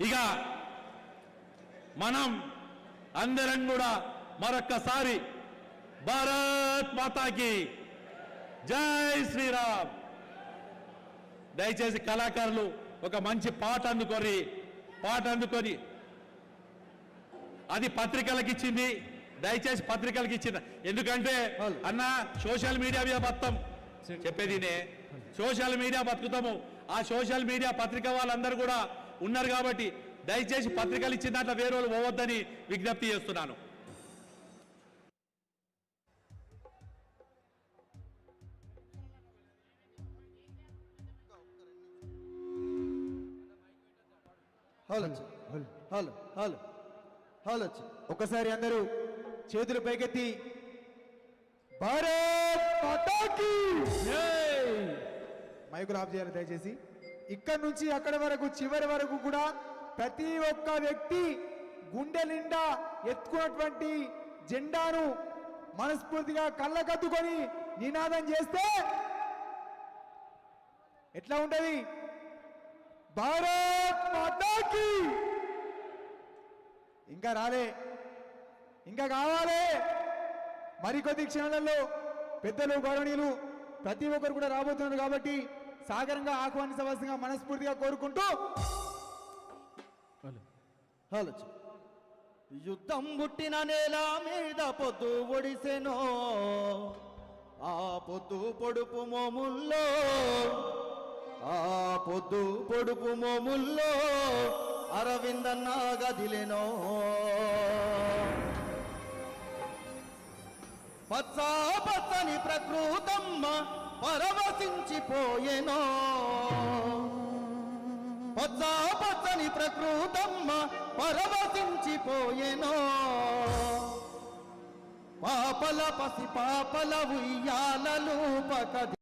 ఇక మనం అందరం కూడా మరొక్కసారి భారత్ మాతాకి జై శ్రీరామ్. దయచేసి కళాకారులు ఒక మంచి పాట అందుకొని అది పత్రికలకు ఇచ్చింది. దయచేసి పత్రికలకు ఇచ్చింది. ఎందుకంటే అన్న సోషల్ మీడియా మీద బతాం చెప్పేదినే, సోషల్ మీడియా బతుకుతాము. ఆ సోషల్ మీడియా పత్రిక వాళ్ళందరూ కూడా ఉన్నారు కాబట్టి దయచేసి పత్రికలు ఇచ్చిన దాంట్లో వేరే వాళ్ళు పోవద్దని విజ్ఞప్తి చేస్తున్నాను. ఒకసారి అందరూ చేతులు పైకెత్తి భారత్ మాతాకి మైకులు ఆఫ్ చేయాలి దయచేసి. ఇక్కడ నుంచి అక్కడ వరకు చివరి వరకు కూడా ప్రతి ఒక్క వ్యక్తి గుండె నిండా ఎత్తుకున్నటువంటి జెండాను మనస్ఫూర్తిగా కళ్ళకద్దుకొని నినాదం చేస్తే ఎట్లా ఉంటది? భారత్ మాతాకి. ఇంకా రాలే, ఇంకా కావాలి. మరికొద్ది క్షణాలలో పెద్దలు గౌరవనీయులు ప్రతి ఒక్కరు కూడా రాబోతున్నారు కాబట్టి సాగరంగా ఆహ్వానించవలసిందిగా మనస్ఫూర్తిగా కోరుకుంటూ యుద్ధం పుట్టిన నేల మీద పొద్దు ఒడిసెనో, ఆ పొద్దు పొడుపు మోముల్లో, ఆ పొద్దు పొడుపు మోముల్లో అరవిందన్న గదిలెనో. పచ్చ పచ్చని ప్రకృతమ్మ పరవశించిపోయెనో, పచ్చ పచ్చని ప్రకృతమ్మ పరవశించిపోయెనో. పాపల పసి పాపల ఉయ్యాలలు పకది